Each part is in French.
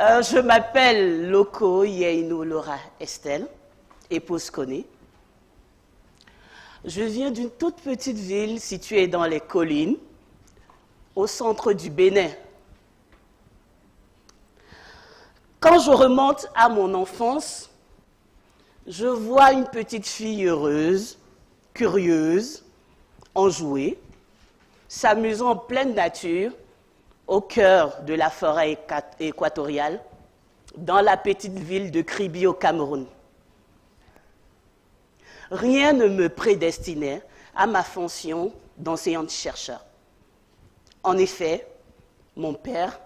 Je m'appelle Loko Yeinou Laura Estelle, épouse Koné. Je viens d'une toute petite ville située dans les collines, au centre du Bénin. Quand je remonte à mon enfance, je vois une petite fille heureuse, curieuse, enjouée, s'amusant en pleine nature, au cœur de la forêt équatoriale, dans la petite ville de Kribi au Cameroun. Rien ne me prédestinait à ma fonction d'enseignante-chercheur. En effet, mon père,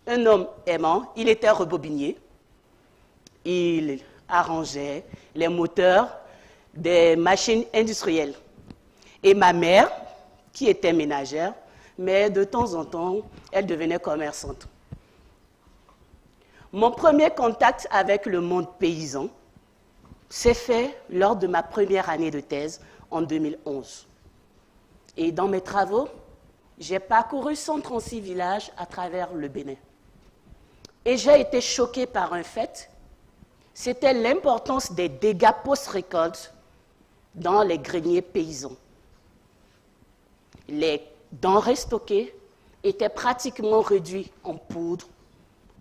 un homme aimant, il était rebobinier. Il arrangeait les moteurs des machines industrielles. Et ma mère, qui était ménagère, mais de temps en temps, elle devenait commerçante. Mon premier contact avec le monde paysan s'est fait lors de ma première année de thèse en 2011. Et dans mes travaux, j'ai parcouru 136 villages à travers le Bénin. Et j'ai été choquée par un fait, c'était l'importance des dégâts post-récolte dans les greniers paysans. Les denrées stockées étaient pratiquement réduites en poudre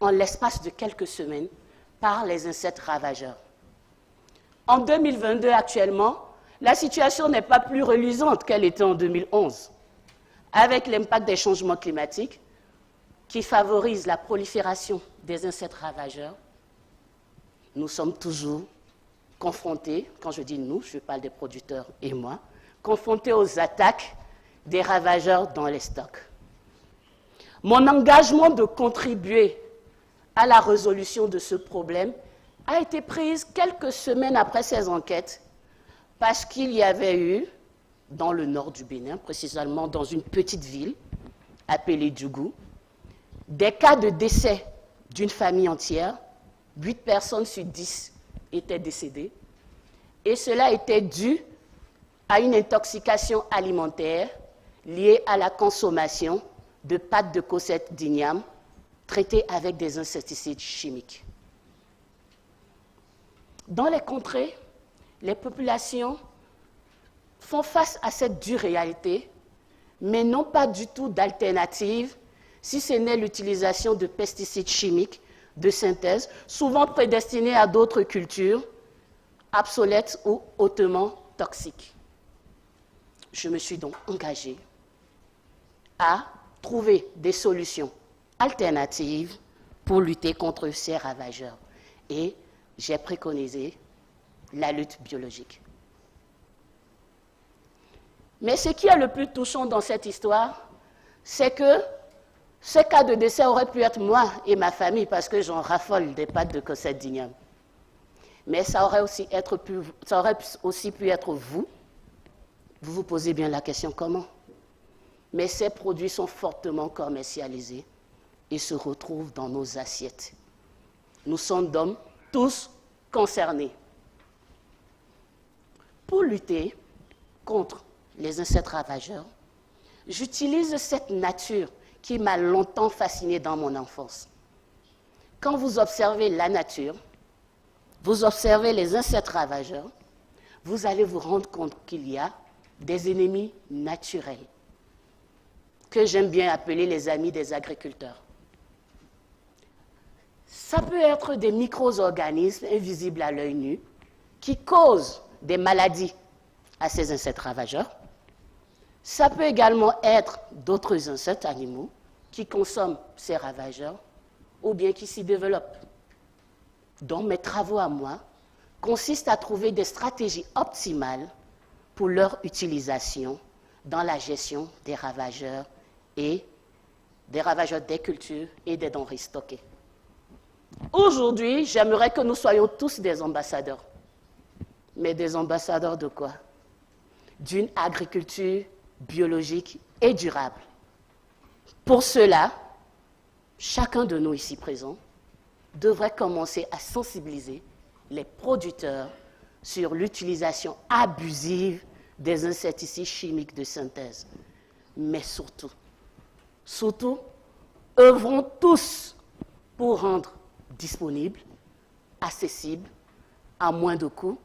en l'espace de quelques semaines par les insectes ravageurs. En 2022, actuellement, la situation n'est pas plus reluisante qu'elle était en 2011, avec l'impact des changements climatiques qui favorisent la prolifération des insectes ravageurs. Nous sommes toujours confrontés, quand je dis nous, je parle des producteurs et moi, confrontés aux attaques des ravageurs dans les stocks. Mon engagement de contribuer à la résolution de ce problème a été prise quelques semaines après ces enquêtes parce qu'il y avait eu, dans le nord du Bénin, précisément dans une petite ville appelée Djougou, des cas de décès d'une famille entière. 8 personnes sur 10 étaient décédées et cela était dû à une intoxication alimentaire liée à la consommation de pâtes de cosette d'igname traitées avec des insecticides chimiques. Dans les contrées, les populations font face à cette dure réalité, mais n'ont pas du tout d'alternative, si ce n'est l'utilisation de pesticides chimiques de synthèse, souvent prédestinés à d'autres cultures, obsolètes ou hautement toxiques. Je me suis donc engagée à trouver des solutions alternatives pour lutter contre ces ravageurs. Et j'ai préconisé la lutte biologique. Mais ce qui est le plus touchant dans cette histoire, c'est que ce cas de décès aurait pu être moi et ma famille parce que j'en raffole des pâtes de cosette d'igname. Mais ça aurait aussi pu être vous. Vous vous posez bien la question comment? Mais ces produits sont fortement commercialisés et se retrouvent dans nos assiettes. Nous sommes donc tous concernés. Pour lutter contre les insectes ravageurs, j'utilise cette nature qui m'a longtemps fascinée dans mon enfance. Quand vous observez la nature, vous observez les insectes ravageurs, vous allez vous rendre compte qu'il y a des ennemis naturels, que j'aime bien appeler les amis des agriculteurs. Ça peut être des micro-organismes invisibles à l'œil nu qui causent des maladies à ces insectes ravageurs. Ça peut également être d'autres insectes animaux qui consomment ces ravageurs ou bien qui s'y développent. Donc mes travaux à moi consistent à trouver des stratégies optimales pour leur utilisation dans la gestion des ravageurs et des ravageurs des cultures et des denrées stockées. Aujourd'hui, j'aimerais que nous soyons tous des ambassadeurs. Mais des ambassadeurs de quoi? D'une agriculture biologique et durable. Pour cela, chacun de nous ici présents devrait commencer à sensibiliser les producteurs sur l'utilisation abusive des insecticides chimiques de synthèse. Mais surtout, œuvrons tous pour rendre disponibles, accessibles, à moins de coûts,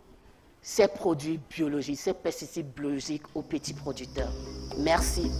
ces produits biologiques, ces pesticides biologiques aux petits producteurs. Merci.